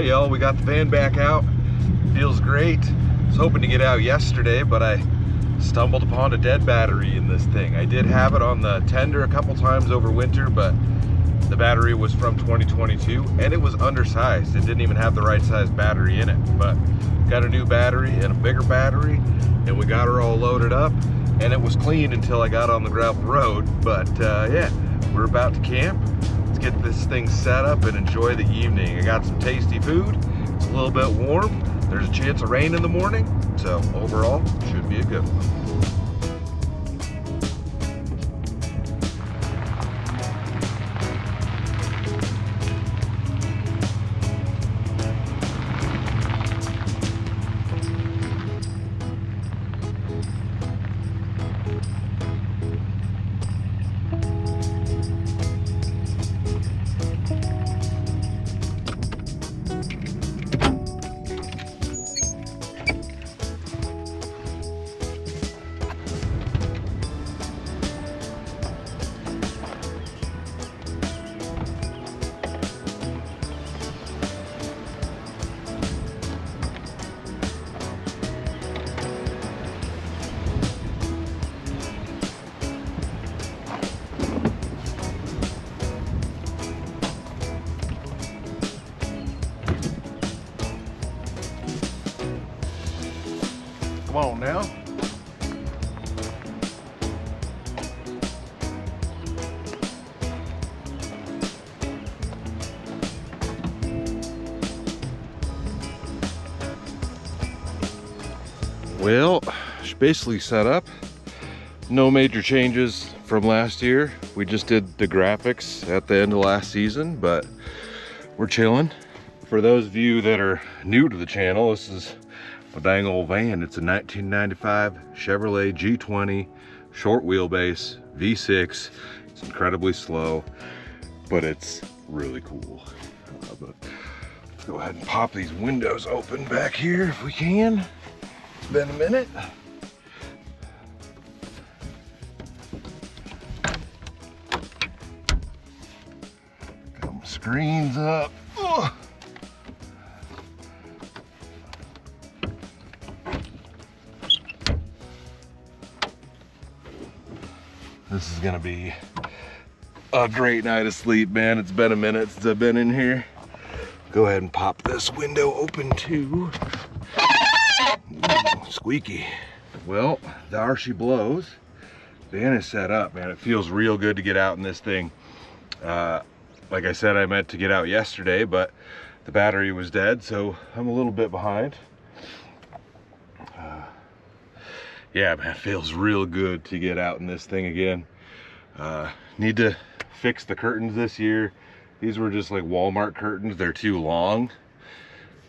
Hey y'all, we got the van back out. Feels great. I was hoping to get out yesterday, but I stumbled upon a dead battery in this thing. I did have it on the tender a couple times over winter, but the battery was from 2022 and it was undersized. It didn't even have the right size battery in it, but got a new battery and a bigger battery, and we got her all loaded up, and it was clean until I got on the gravel road. But yeah, we're about to camp. Let's get this thing set up and enjoy the evening. I got some tasty food. It's a little bit warm. There's a chance of rain in the morning, so overall, should be a good one. Come on now. Well, it's basically set up. No major changes from last year. We just did the graphics at the end of last season, but we're chilling. For those of you that are new to the channel, this is a dang old van. It's a 1995 Chevrolet G20 short wheelbase V6. It's incredibly slow, but it's really cool. But let's go ahead and pop these windows open back here if we can. It's been a minute. Got my screens up. Ugh. This is gonna be a great night of sleep, man. It's been a minute since I've been in here. Go ahead and pop this window open too. Ooh, squeaky. Well, there she blows. Van is set up, man. It feels real good to get out in this thing. Like I said, I meant to get out yesterday, but the battery was dead, so I'm a little bit behind. Yeah, man, it feels real good to get out in this thing again. Need to fix the curtains this year. These were just like Walmart curtains. They're too long,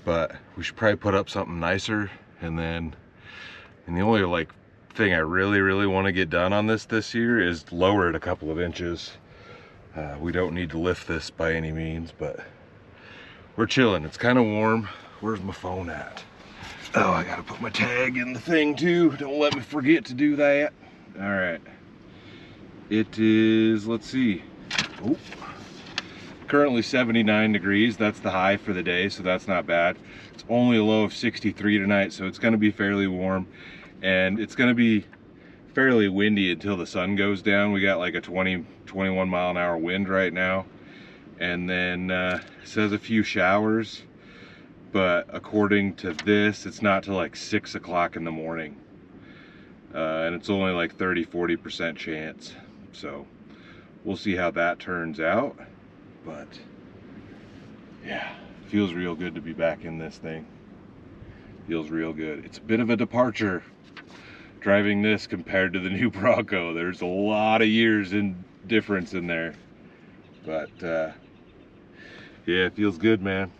but we should probably put up something nicer. And the only like thing I really want to get done on this year is lower it a couple of inches. We don't need to lift this by any means, but we're chilling. It's kind of warm. Where's my phone at? Oh, I gotta put my tag in the thing too. Don't let me forget to do that. All right. It is, let's see. Oh, currently 79 degrees. That's the high for the day, so that's not bad. It's only a low of 63 tonight, so it's gonna be fairly warm. And it's gonna be fairly windy until the sun goes down. We got like a 21 mile an hour wind right now. And then it says a few showers. But according to this, it's not till like 6 o'clock in the morning. And it's only like 30–40% chance. So we'll see how that turns out. But yeah, feels real good to be back in this thing. Feels real good. It's a bit of a departure driving this compared to the new Bronco. There's a lot of years in difference in there. But yeah, it feels good, man.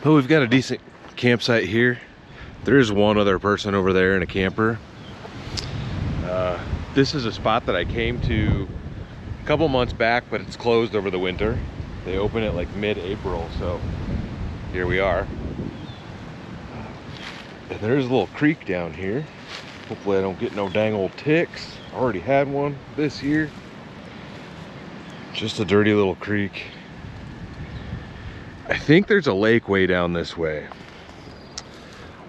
Well, we've got a decent campsite here. There's one other person over there in a camper. This is a spot that I came to a couple months back, but it's closed over the winter. They open it like mid-April, so here we are. And there's a little creek down here. Hopefully I don't get no dang old ticks. I already had one this year. Just a dirty little creek. I think there's a lake way down this way.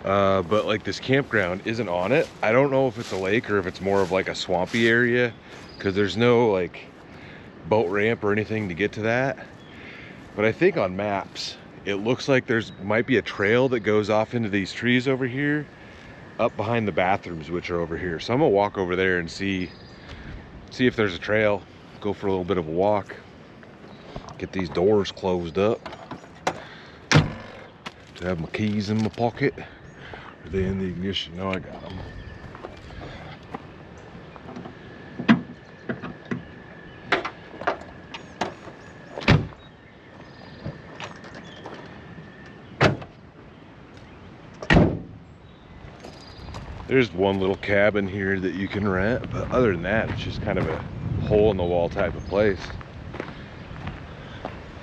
But like this campground isn't on it. I don't know if it's a lake or if it's more of like a swampy area, because there's no like boat ramp or anything to get to that. But I think on maps it looks like there's might be a trail that goes off into these trees over here, up behind the bathrooms, which are over here. So I'm gonna walk over there and see if there's a trail, go for a little bit of a walk, get these doors closed up. To have my keys in my pocket. Are they in the ignition? No, I got them. There's one little cabin here that you can rent, but other than that, it's just kind of a hole in the wall type of place.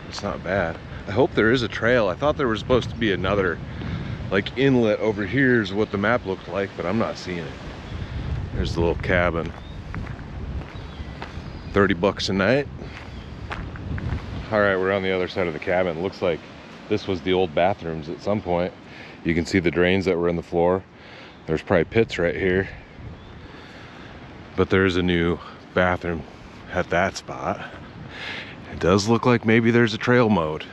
It's not bad. I hope there is a trail. I thought there was supposed to be another like inlet over here is what the map looked like, but I'm not seeing it. There's the little cabin. 30 bucks a night. All right, we're on the other side of the cabin. Looks like this was the old bathrooms at some point. You can see the drains that were in the floor. There's probably pits right here. But there's a new bathroom at that spot. It does look like maybe there's a trail mode.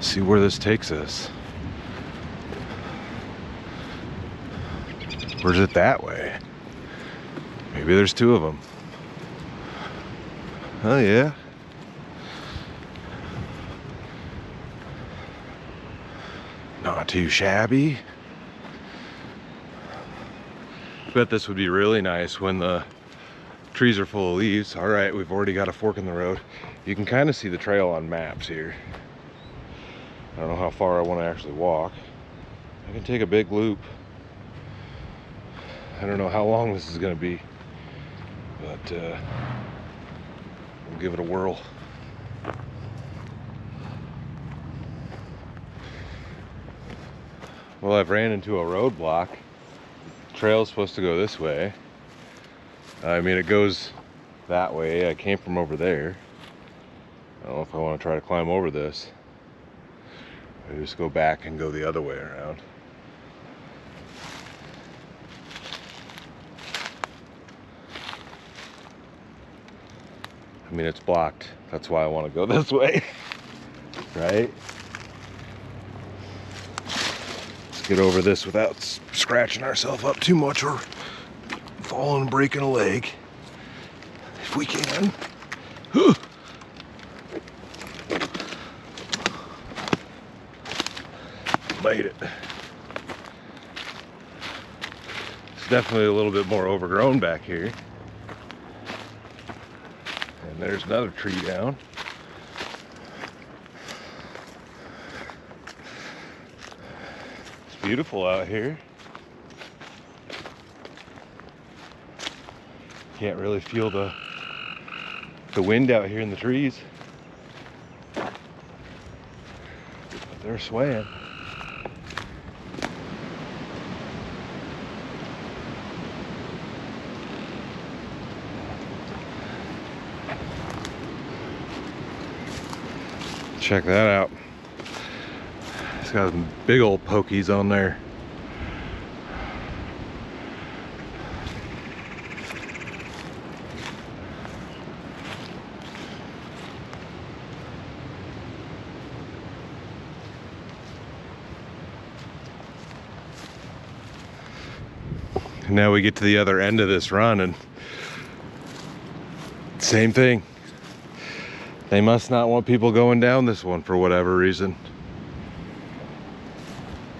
See where this takes us. Or is it that way? Maybe there's two of them. Oh yeah. Not too shabby. Bet this would be really nice when the trees are full of leaves. All right, we've already got a fork in the road. You can kind of see the trail on maps here. I don't know how far I want to actually walk. I can take a big loop. I don't know how long this is going to be, but we'll give it a whirl. Well, I've ran into a roadblock. The trail's supposed to go this way. I mean, it goes that way. I came from over there. I don't know if I want to try to climb over this. I just go back and go the other way around. I mean, it's blocked. That's why I want to go this way, right? Let's get over this without scratching ourselves up too much or falling and breaking a leg. If we can. Made it. It's definitely a little bit more overgrown back here. And there's another tree down. It's beautiful out here. Can't really feel the wind out here in the trees. But they're swaying. Check that out. It's got some big old pokies on there. And now we get to the other end of this run and same thing. They must not want people going down this one for whatever reason.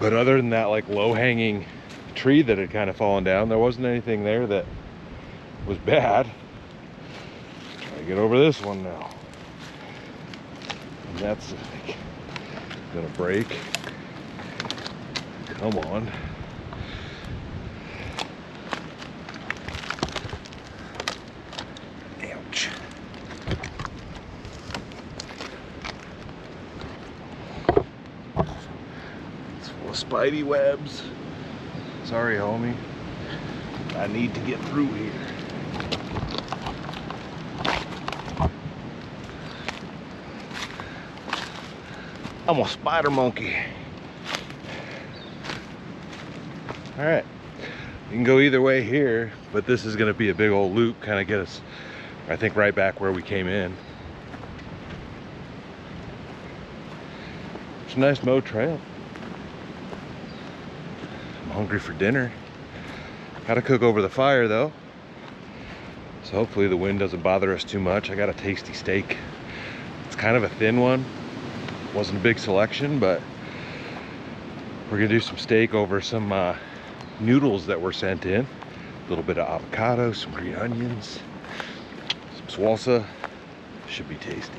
But other than that like low-hanging tree that had kind of fallen down, there wasn't anything there that was bad. Try to get over this one now. And that's like gonna break. Come on. Ouch. It's full of spidey webs. Sorry, homie. I need to get through here. I'm a spider monkey. All right, you can go either way here, but this is gonna be a big old loop, kind of get us, I think, right back where we came in. It's a nice mowed trail. I'm hungry for dinner. Gotta cook over the fire though, so hopefully the wind doesn't bother us too much. I got a tasty steak. It's kind of a thin one. Wasn't a big selection, but we're gonna do some steak over some noodles that were sent in. A little bit of avocado, some green onions, some salsa. Should be tasty.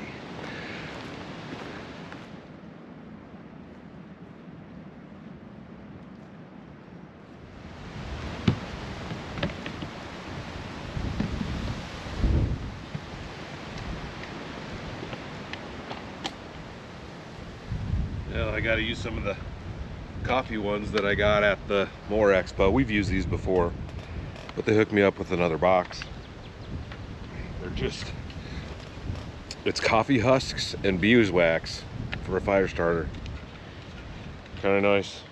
Yeah, I gotta use some of the coffee ones that I got at the Moore Expo. We've used these before, but they hooked me up with another box. They're just, it's coffee husks and beeswax for a fire starter. Kind of nice.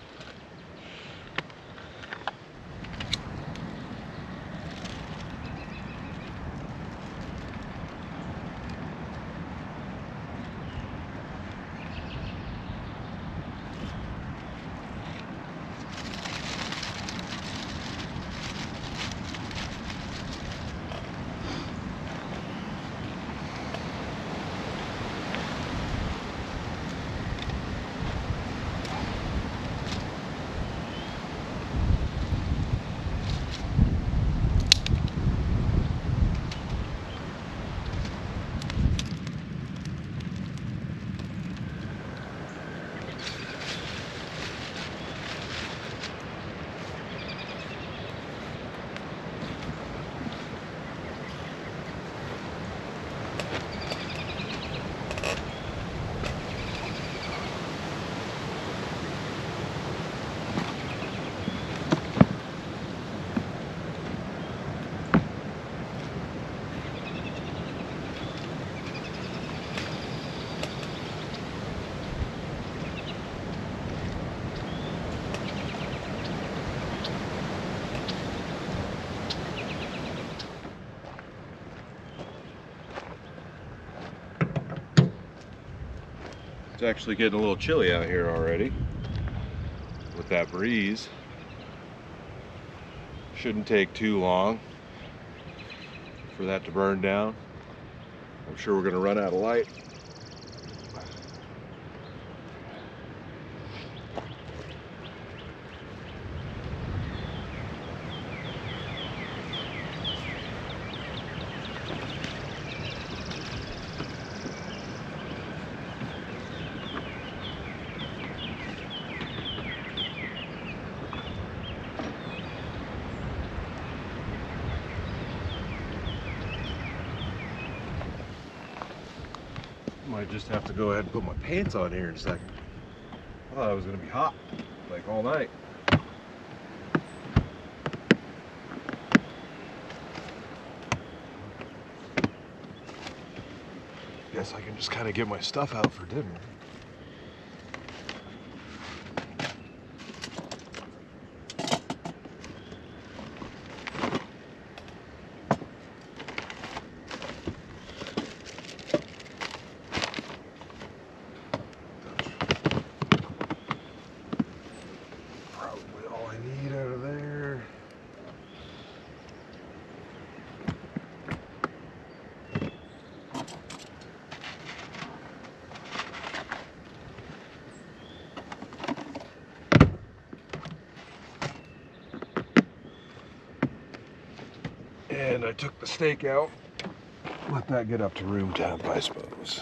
It's actually getting a little chilly out here already with that breeze. Shouldn't take too long for that to burn down. I'm sure we're going to run out of light. Might just have to go ahead and put my pants on here in a second. I thought it was going to be hot, like all night. Guess I can just kind of get my stuff out for dinner. And I took the steak out. Let that get up to room temp, I suppose.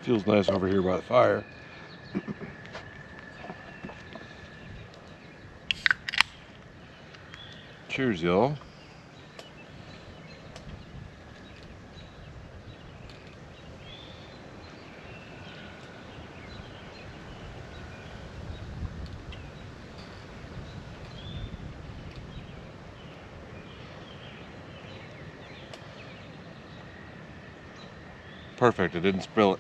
Feels nice over here by the fire. Cheers, y'all. Perfect, I didn't spill it.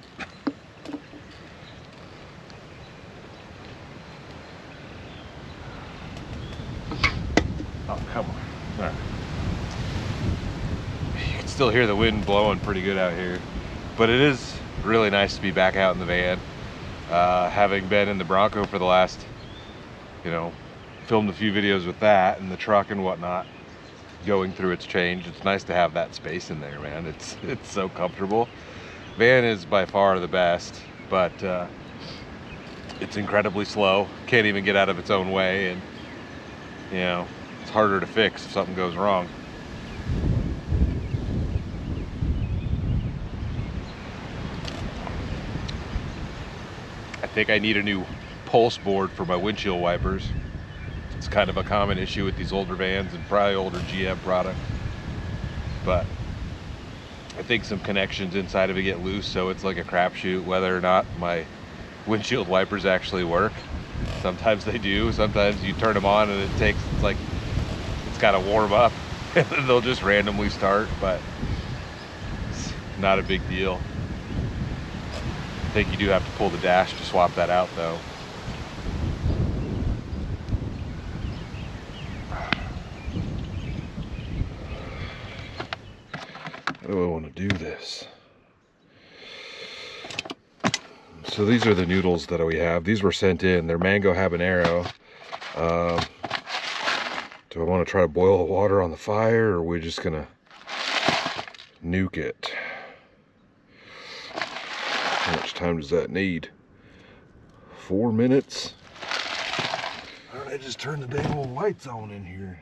Oh, come on. All right. You can still hear the wind blowing pretty good out here, but it is really nice to be back out in the van. Having been in the Bronco for the last, you know, filmed a few videos with that and the truck and whatnot, going through its change. It's nice to have that space in there, man. It's so comfortable. Van is by far the best, but it's incredibly slow. Can't even get out of its own way, and you know, it's harder to fix if something goes wrong. I think I need a new pulse board for my windshield wipers. It's kind of a common issue with these older vans and probably older GM product. But I think some connections inside of it get loose, so it's like a crapshoot whether or not my windshield wipers actually work. Sometimes they do. Sometimes you turn them on and it's like it's got to warm up and then they'll just randomly start, but it's not a big deal. I think you do have to pull the dash to swap that out though. How do I want to do this? So these are the noodles that we have. These were sent in. They're mango habanero. Do I want to try to boil the water on the fire, or are we just gonna nuke it? How much time does that need? 4 minutes? Why don't I just turn the dang old lights on in here?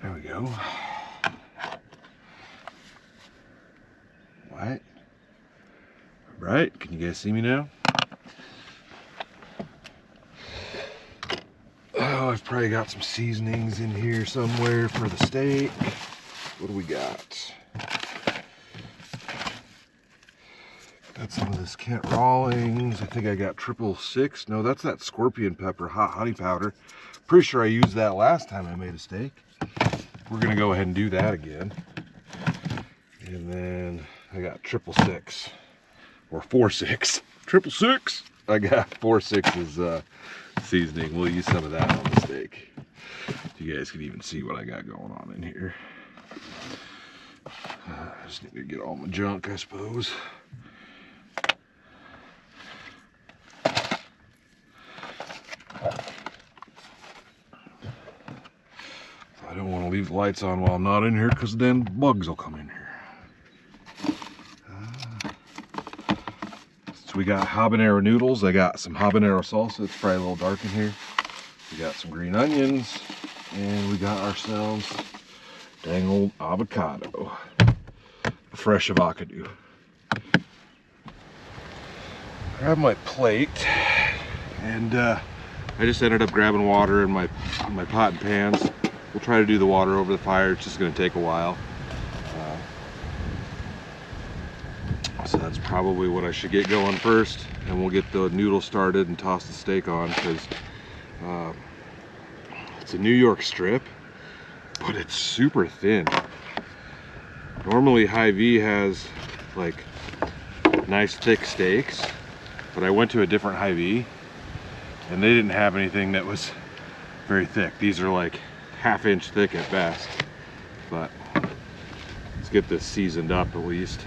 There we go. What? Right? Can you guys see me now? Oh, I've probably got some seasonings in here somewhere for the steak. What do we got? Got some of this Kent Rawlings. I think I got 666. No, that's that scorpion pepper hot honey powder. Pretty sure I used that last time I made a steak. We're gonna go ahead and do that again. And then I got 666 or 46. 666. I got 46's seasoning. We'll use some of that on the steak. You guys can even see what I got going on in here. I just need to get all my junk, I suppose. I don't want to leave the lights on while I'm not in here, because then bugs will come in here. So we got habanero noodles. I got some habanero salsa. It's probably a little dark in here. We got some green onions, and we got ourselves dang old avocado. A fresh avocado. Grab my plate, and I just ended up grabbing water in my pot and pans. We'll try to do the water over the fire. It's just going to take a while. So that's probably what I should get going first, and we'll get the noodles started and toss the steak on, because it's a New York strip, but it's super thin. Normally Hy-Vee has like nice thick steaks, but I went to a different Hy-Vee and they didn't have anything that was very thick. These are like ½ inch thick at best, but let's get this seasoned up at least.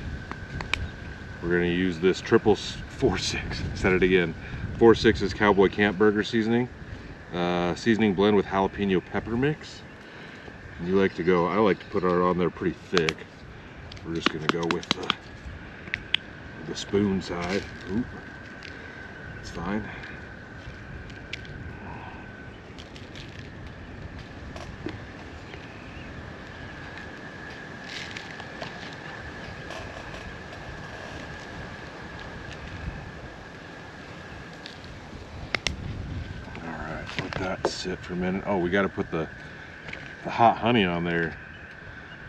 We're going to use this 46, said it again, 46's Cowboy Camp Burger seasoning. Seasoning blend with jalapeno pepper mix. And you like to go, I like to put it on there pretty thick. We're just going to go with the spoon side. Oop, that's fine. That sit for a minute. Oh, we got to put the hot honey on there.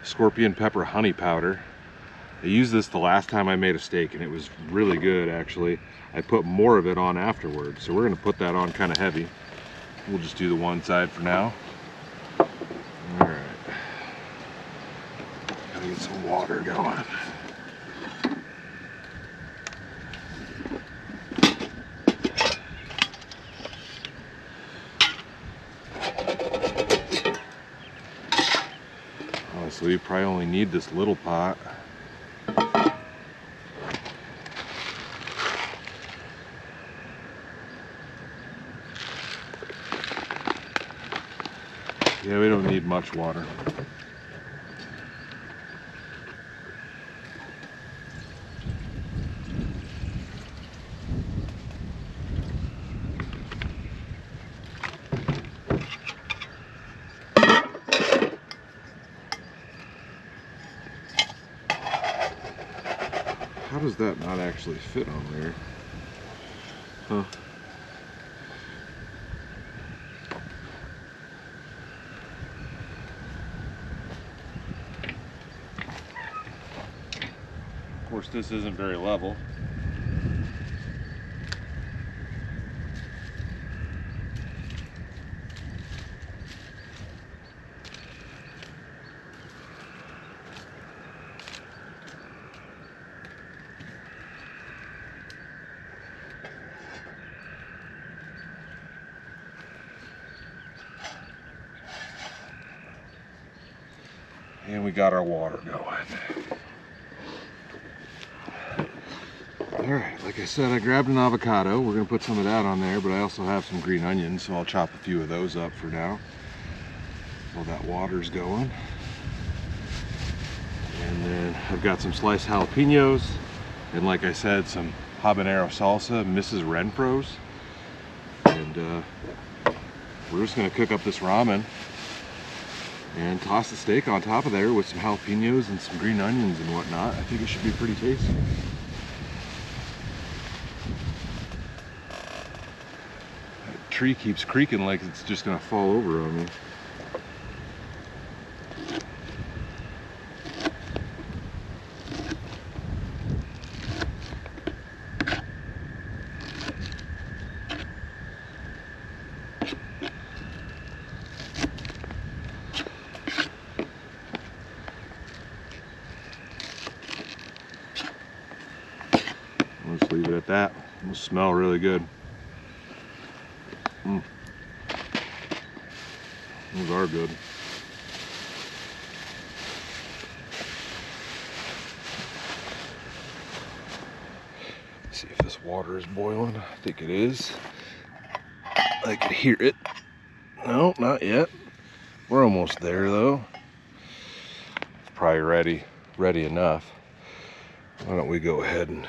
Scorpion pepper honey powder. I used this the last time I made a steak and it was really good actually. I put more of it on afterwards, so we're going to put that on kind of heavy. We'll just do the one side for now. Alright. Gotta get some water going. Honestly, you probably only need this little pot. Yeah, we don't need much water. How does that not actually fit on there? Huh. Of course, this isn't very level. And we got our water going. Alright, like I said, I grabbed an avocado. We're going to put some of that on there, but I also have some green onions, so I'll chop a few of those up for now while that water's going. And then I've got some sliced jalapenos, and like I said, some habanero salsa, Mrs. Renfro's. And we're just going to cook up this ramen and toss the steak on top of there with some jalapenos and some green onions and whatnot. I think it should be pretty tasty. That tree keeps creaking like it's just gonna fall over on me. I'll just leave it at that. It'll smell really good. Those are good. Let's see if this water is boiling. I think it is. I can hear it. No, not yet. We're almost there though. It's probably ready enough. Why don't we go ahead and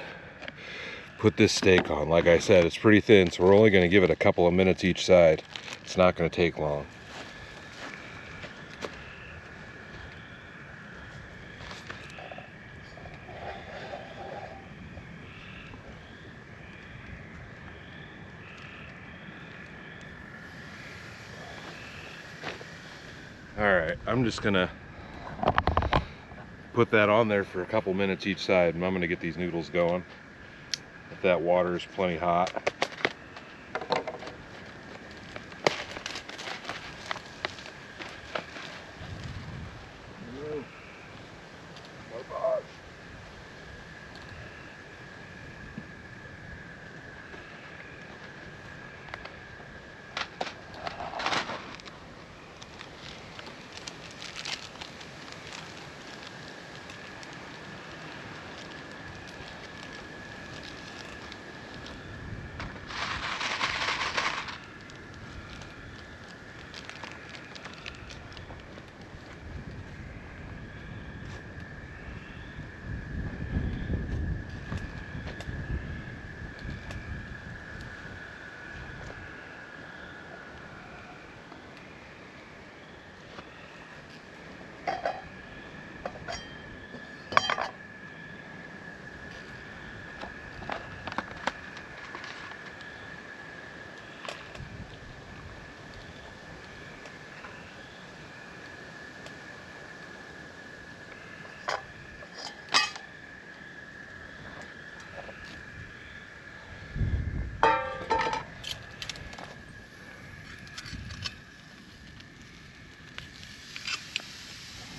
put this steak on. Like I said, it's pretty thin, so we're only going to give it a couple of minutes each side. It's not going to take long. Alright, I'm just going to put that on there for a couple minutes each side, and I'm going to get these noodles going. If that water is plenty hot.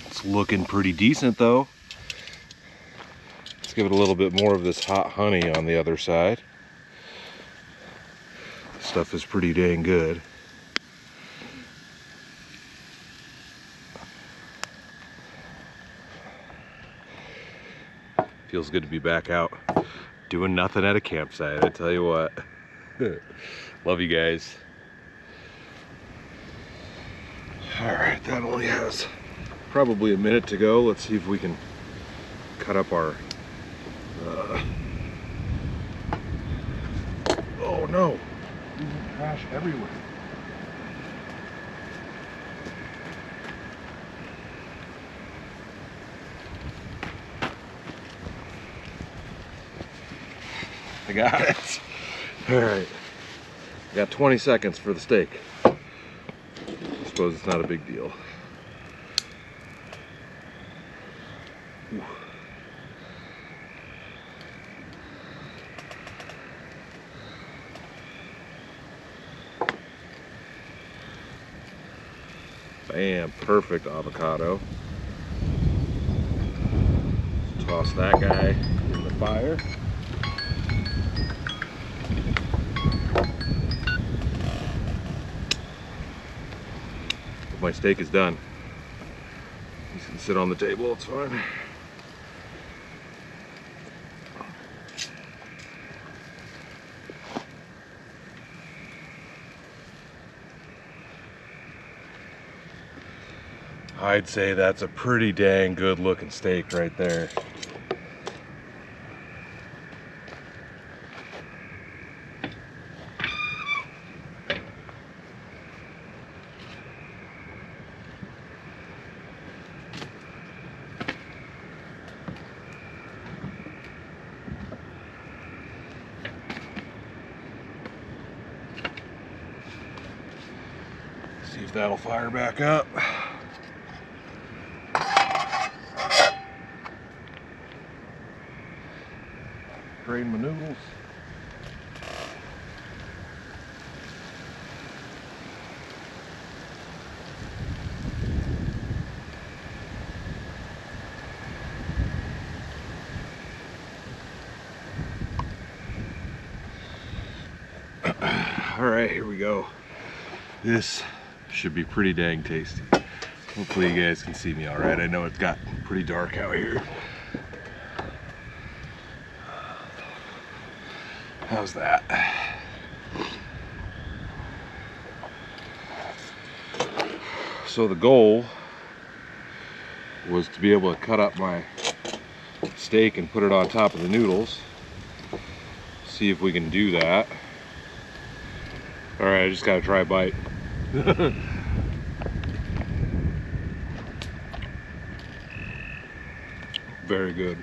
It's looking pretty decent though. give it a little bit more of this hot honey on the other side. This stuff is pretty dang good. Feels good to be back out doing nothing at a campsite, I tell you what. Love you guys. All right, that only has probably a minute to go. Let's see if we can cut up our oh no, there's trash everywhere. I got it. All right, I got 20 seconds for the steak. I suppose it's not a big deal. Ooh. Bam, perfect avocado. Toss that guy in the fire. My steak is done. He's gonna sit on the table, it's fine. I'd say that's a pretty dang good looking steak right there. See if that'll fire back up. Drain my noodles. All right, here we go. This should be pretty dang tasty. Hopefully you guys can see me all right. I know it's got pretty dark out here. How's that? So the goal was to be able to cut up my steak and put it on top of the noodles. See if we can do that. All right, I just gotta try a bite. Very good.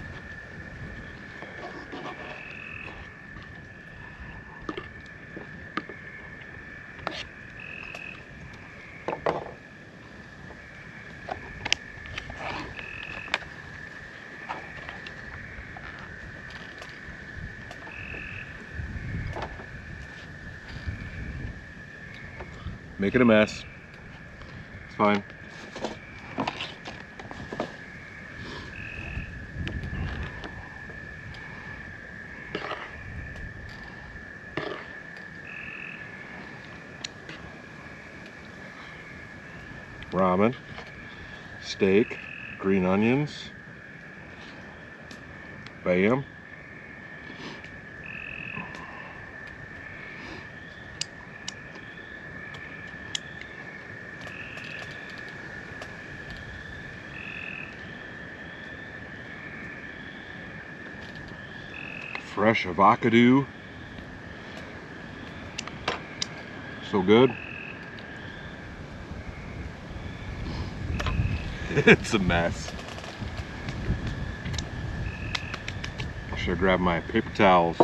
Making a mess. It's fine. Ramen, steak, green onions, bam. Fresh avocado. So good. It's a mess. I should grab my paper towels.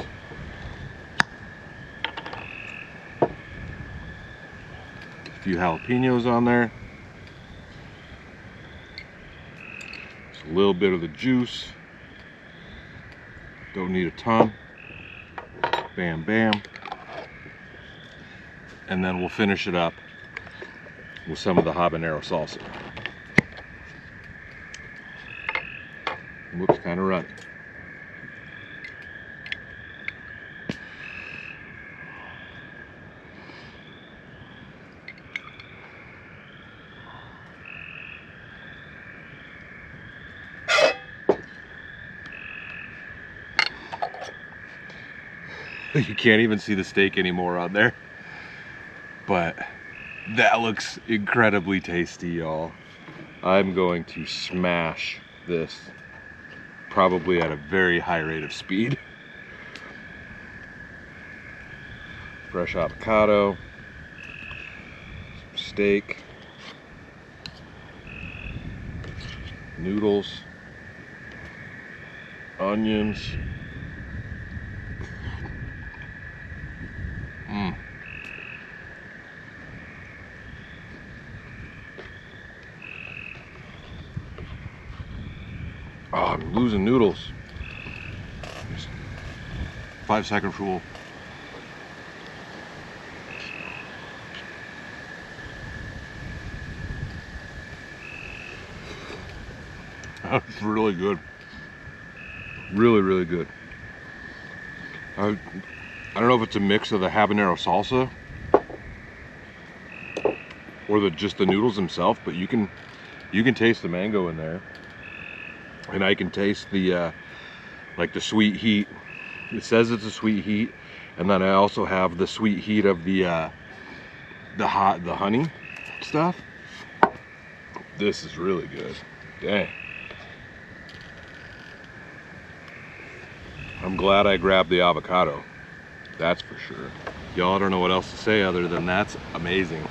A few jalapenos on there. Just a little bit of the juice. Don't need a ton. Bam, bam. And then we'll finish it up with some of the habanero salsa. Whoops, kind of runny. You can't even see the steak anymore on there. But that looks incredibly tasty, y'all. I'm going to smash this probably at a very high rate of speed. Fresh avocado, steak, noodles, onions. Oh, I'm losing noodles. 5-second rule. That's really good. Really good. I don't know if it's a mix of the habanero salsa or just the noodles themselves, but you can taste the mango in there. And I can taste the like the sweet heat. It says it's a sweet heat, and then I also have the sweet heat of the honey stuff. This is really good. Dang. I'm glad I grabbed the avocado. That's for sure. Y'all, I don't know what else to say other than that's amazing.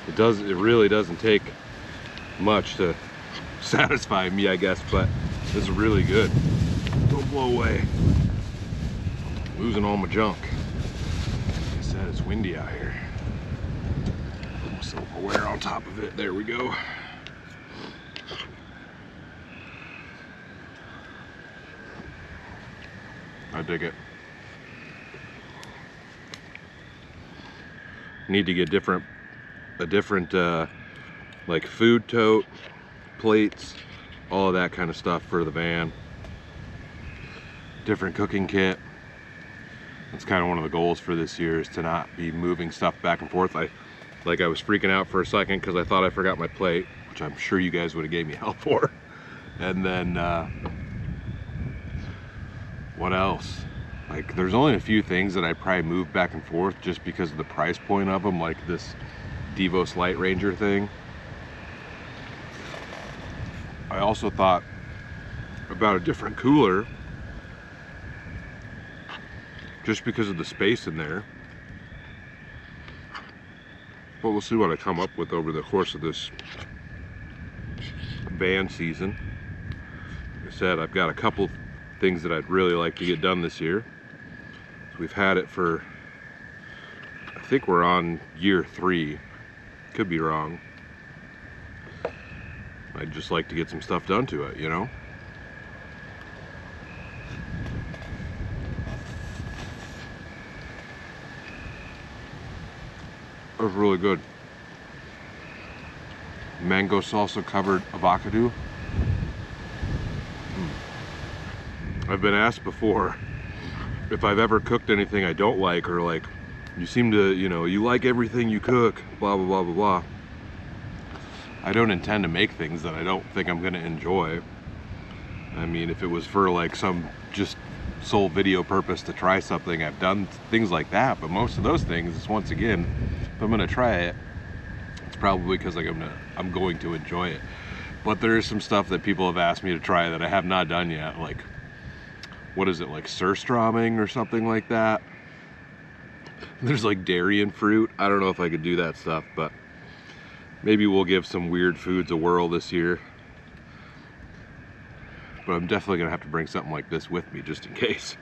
It really doesn't take much to satisfy me, I guess, but this is really good. Don't blow away. Losing all my junk. Like I said, it's windy out here. Put some wear on top of it. There we go. I dig it. Need to get a different like food tote, plates, all of that kind of stuff for the van. Different cooking kit. That's kind of one of the goals for this year, is to not be moving stuff back and forth. I was freaking out for a second because I thought I forgot my plate, which I'm sure you guys would have gave me help for. And then what else? Like, there's only a few things that I probably move back and forth just because of the price point of them, like this Devos Light Ranger thing. I also thought about a different cooler just because of the space in there. But we'll see what I come up with over the course of this van season. Like I said, I've got a couple things that I'd really like to get done this year. So we've had it for, I think we're on year 3. Could be wrong. I'd just like to get some stuff done to it, you know? That was really good. Mango salsa covered avocado. I've been asked before if I've ever cooked anything I don't like, or like, you seem to, you know, you like everything you cook, blah, blah, blah, blah, blah. I don't intend to make things that I don't think I'm gonna enjoy. I mean, if it was for like some just sole video purpose to try something, I've done things like that, but most of those things is, once again, if I'm gonna try it, it's probably because like I'm going to enjoy it. But there is some stuff that people have asked me to try that I have not done yet, like, what is it, like surströmming or something like that. There's like dairy and fruit. I don't know if I could do that stuff, but maybe we'll give some weird foods a whirl this year. But I'm definitely gonna have to bring something like this with me just in case.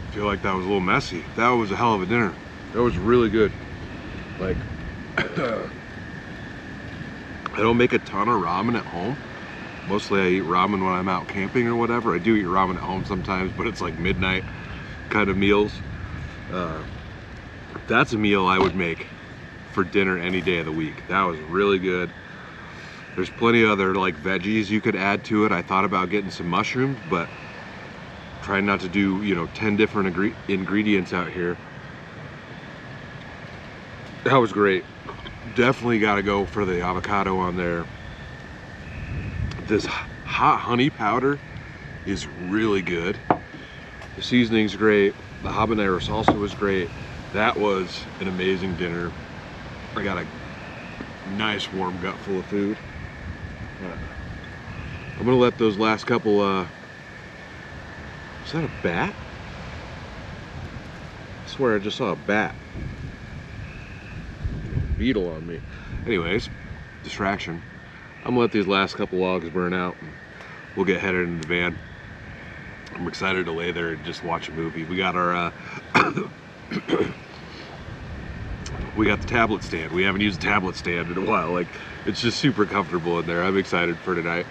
I feel like that was a little messy. That was a hell of a dinner. That was really good. Like, I don't make a ton of ramen at home. Mostly I eat ramen when I'm out camping or whatever. I do eat ramen at home sometimes, but it's like midnight kind of meals. That's a meal I would make for dinner any day of the week. That was really good. There's plenty of other like veggies you could add to it. I thought about getting some mushrooms, but trying not to do, you know, 10 different ingredients out here. That was great. Definitely got to go for the avocado on there. This hot honey powder is really good. The seasoning's great. The habanero salsa was great. That was an amazing dinner. I got a nice warm gut full of food. I'm gonna let those last couple, is that a bat? I swear I just saw a bat. Beetle on me. Anyways, distraction. I'm gonna let these last couple logs burn out and we'll get headed in the van. I'm excited to lay there and just watch a movie. We got our we got the tablet stand. We haven't used the tablet stand in a while. Like, it's just super comfortable in there. I'm excited for tonight.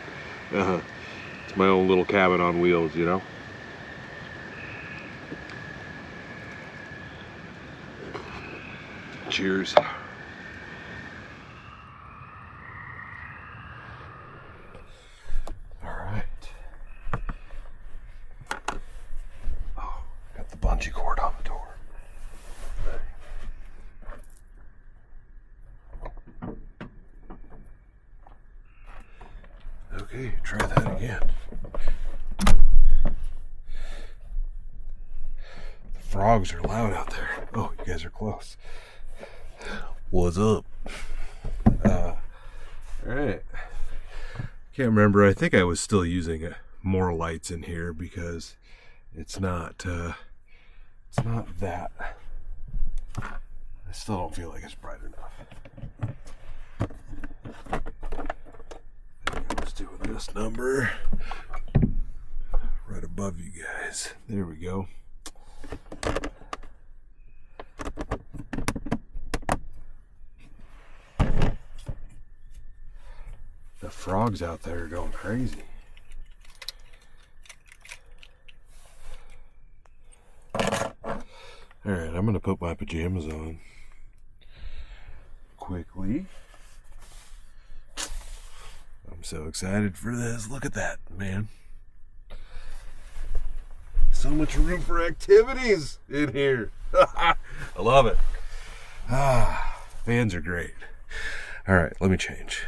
It's my own little cabin on wheels, you know. Cheers. Bungee cord on the door. Okay, try that again. The frogs are loud out there. Oh, you guys are close. What's up? Alright. Can't remember. I think I was still using more lights in here because it's not that. I still don't feel like it's bright enough. I was doing this number right above you guys. There we go. The frogs out there are going crazy. Alright, I'm going to put my pajamas on quickly. I'm so excited for this. Look at that, man. So much room for activities in here. I love it. Vans are great. Alright, let me change.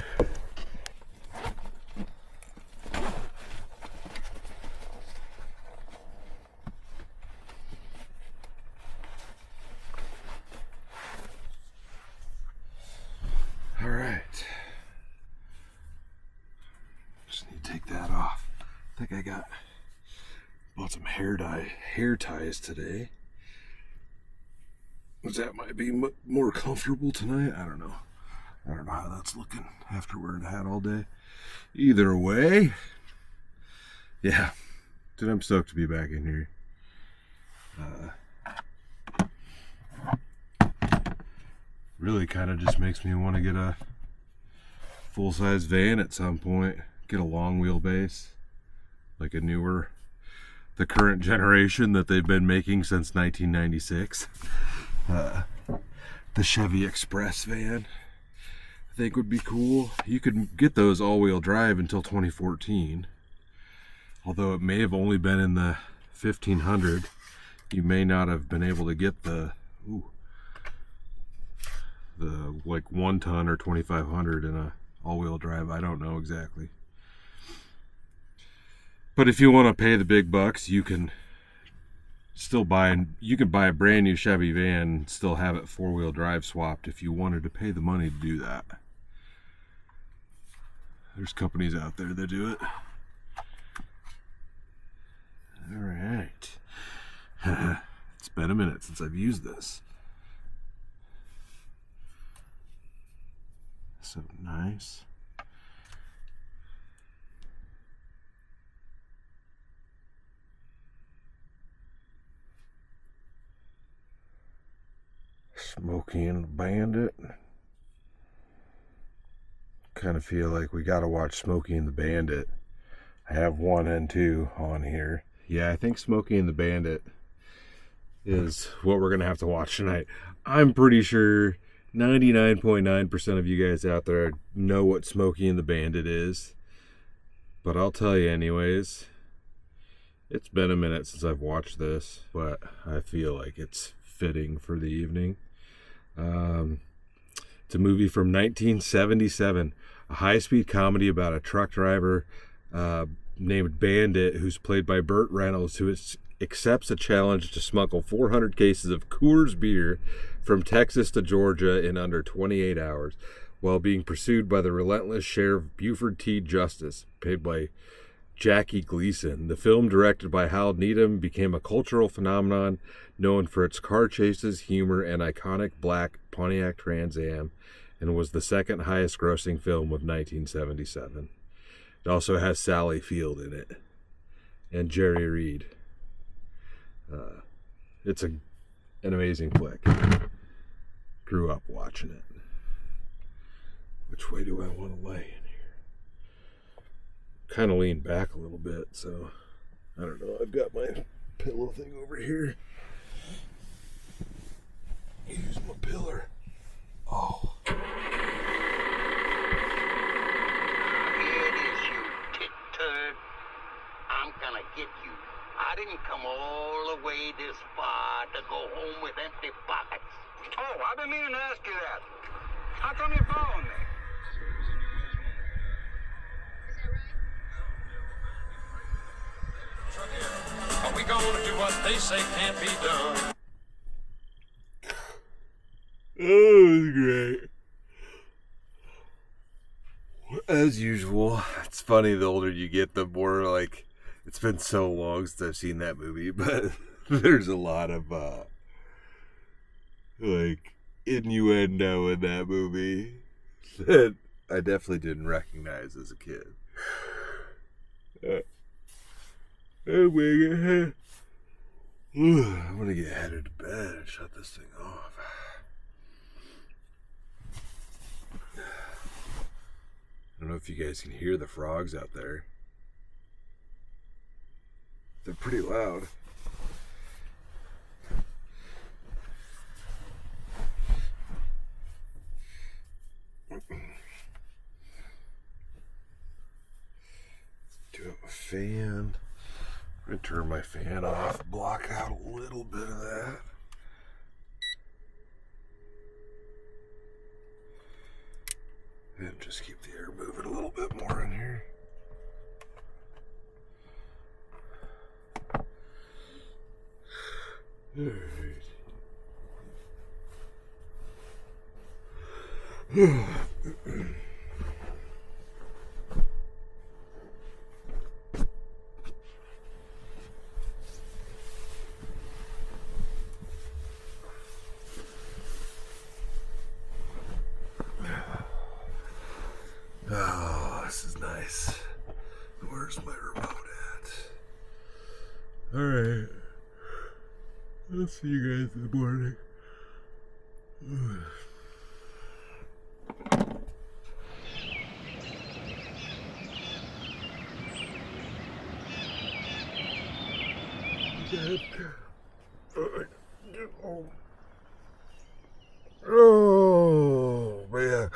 Alright. Just need to take that off. I think I bought some hair ties today. Which that might be more comfortable tonight. I don't know. I don't know how that's looking after wearing a hat all day. Either way, yeah. Dude, I'm stoked to be back in here. Really kind of just makes me want to get a full-size van at some point. Get a long wheelbase, like a newer, the current generation that they've been making since 1996. The Chevy Express van, I think would be cool. You could get those all-wheel drive until 2014. Although it may have only been in the 1500. You may not have been able to get the like 1 ton or 2500 in a all-wheel drive. I don't know exactly. But if you want to pay the big bucks, you can still buy a brand new Chevy van and still have it 4-wheel drive swapped if you wanted to pay the money to do that. There's companies out there that do it. All right. It's been a minute since I've used this. So nice. Smokey and the Bandit. Kind of feel like we gotta watch Smokey and the Bandit. I have 1 and 2 on here. Yeah, I think Smokey and the Bandit is what we're gonna have to watch tonight. I'm pretty sure 99.9% of you guys out there know what Smokey and the Bandit is. But I'll tell you anyways. It's been a minute since I've watched this, but I feel like it's fitting for the evening. It's a movie from 1977, a high-speed comedy about a truck driver named Bandit, who's played by Burt Reynolds, who accepts a challenge to smuggle 400 cases of Coors beer from Texas to Georgia in under 28 hours, while being pursued by the relentless Sheriff Buford T. Justice, played by Jackie Gleason. The film, directed by Hal Needham, became a cultural phenomenon known for its car chases, humor, and iconic black Pontiac Trans Am, and was the second highest grossing film of 1977. It also has Sally Field in it and Jerry Reed. It's an amazing flick. Grew up watching it. Which way do I want to lay in here? Kind of lean back a little bit, so I don't know. I've got my pillow thing over here. Use my pillar. Oh. Here it is, you tit turd. I'm gonna get you. I didn't come all the way this far to go home with empty pockets. Oh, I've been meaning to ask you that. How come you're following me? Are we gonna do what they say can't be done? Oh, it was great. As usual, it's funny, the older you get, the more like, it's been so long since I've seen that movie, but there's a lot of like innuendo in that movie that I definitely didn't recognize as a kid. Oh my God. I'm gonna get headed to bed and shut this thing off. I don't know if you guys can hear the frogs out there. They're pretty loud. Do have a fan. I'm going to turn my fan off, block out a little bit of that. And just keep the air moving a little bit more in here. Alright. Oh, this is nice. Where's my remote at? Alright. I'll see you guys in the morning. Oh, man.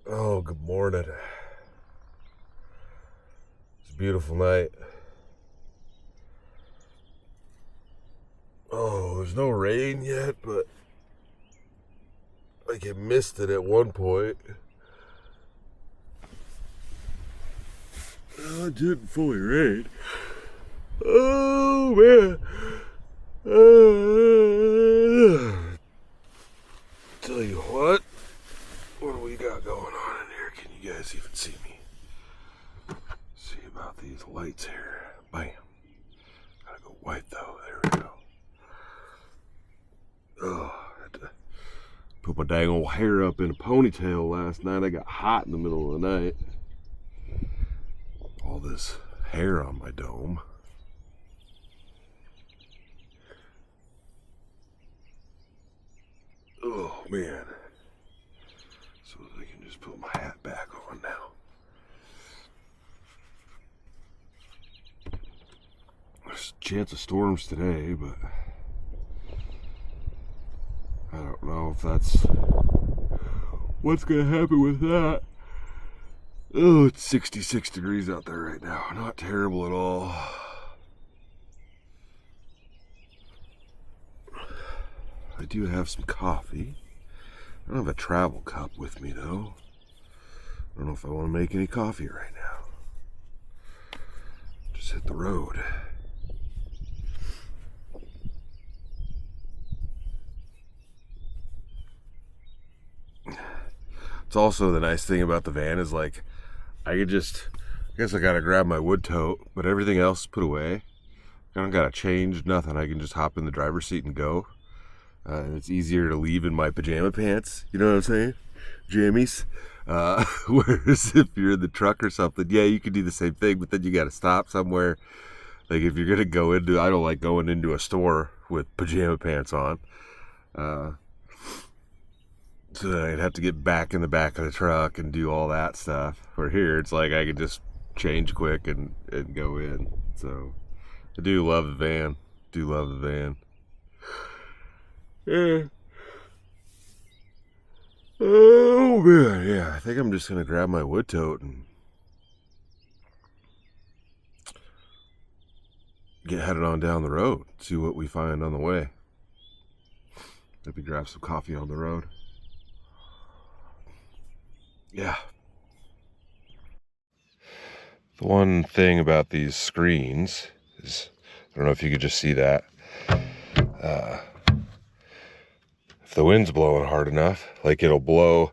Oh, good morning. It's a beautiful night. Oh, there's no rain yet, but like it missed it at one point. Oh, it didn't fully rain. Oh, man. Tell you what do we got going on in here? Can you guys even see me? See about these lights here. Bam. Gotta go white though. There we go. Oh, I had to put my dang old hair up in a ponytail last night. I got hot in the middle of the night. All this hair on my dome. Oh man. So I can just put my hat back on now. There's a chance of storms today, but if that's what's gonna happen with that. Oh, it's 66 degrees out there right now. Not terrible at all. I do have some coffee. I don't have a travel cup with me though. I don't know if I want to make any coffee right now. Just hit the road. It's also the nice thing about the van is like, I guess I gotta grab my wood tote, but everything else is put away. I don't gotta change, nothing. I can just hop in the driver's seat and go. And it's easier to leave in my pajama pants, you know what I'm saying? Jammies. Whereas if you're in the truck or something, yeah, you can do the same thing, but then you gotta stop somewhere. Like if you're gonna go into, I don't like going into a store with pajama pants on. So I'd have to get back in the back of the truck and do all that stuff. Where here, it's like I could just change quick and go in. So I do love the van. Do love the van. Yeah. Oh man, yeah. I think I'm just gonna grab my wood tote and get headed on down the road. See what we find on the way. Maybe grab some coffee on the road. Yeah. The one thing about these screens is, I don't know if you could just see that. If the wind's blowing hard enough, like it'll blow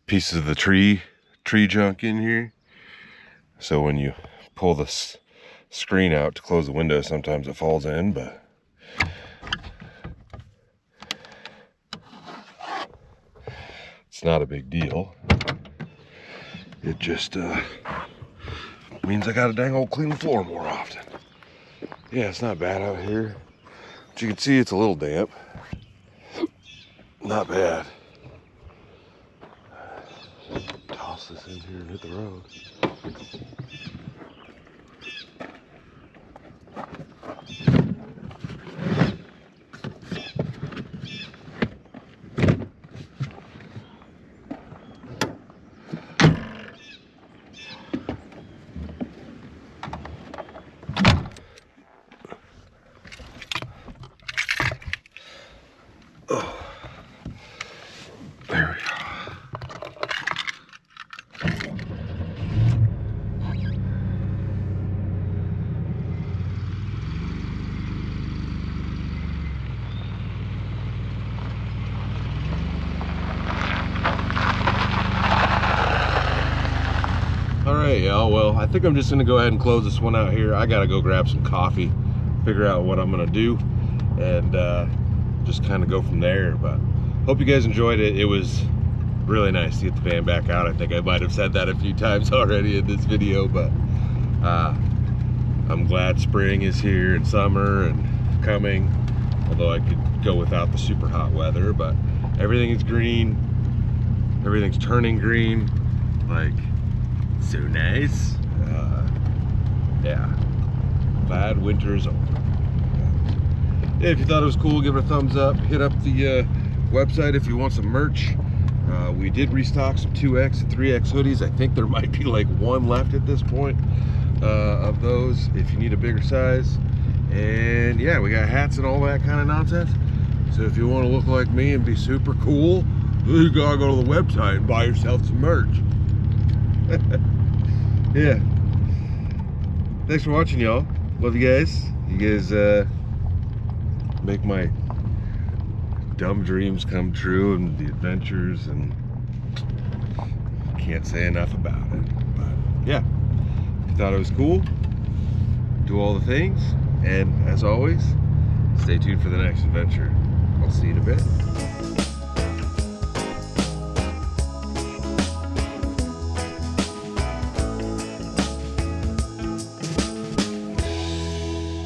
pieces of the tree junk in here. So when you pull this screen out to close the window, sometimes it falls in, but it's not a big deal. It just means I gotta dang old clean the floor more often. Yeah, it's not bad out here. But you can see it's a little damp. Not bad. Toss this in here and hit the road. There we go. All right, y'all. Well, I think I'm just gonna go ahead and close this one out here. I gotta go grab some coffee, figure out what I'm gonna do, and just kind of go from there. But hope you guys enjoyed it. It was really nice to get the van back out. I think I might have said that a few times already in this video, but I'm glad spring is here and summer and coming, although I could go without the super hot weather. But everything is green, everything's turning green, like so nice. Yeah, glad winter is over. If you thought it was cool, give it a thumbs up. Hit up the website if you want some merch. We did restock some 2X and 3X hoodies. I think there might be like one left at this point of those if you need a bigger size. And yeah, we got hats and all that kind of nonsense. So if you want to look like me and be super cool, you gotta go to the website and buy yourself some merch. Yeah. Thanks for watching, y'all. Love you guys. You guys make my dumb dreams come true and the adventures, and can't say enough about it. But yeah, if you thought it was cool, do all the things, and as always, stay tuned for the next adventure. I'll see you in a bit.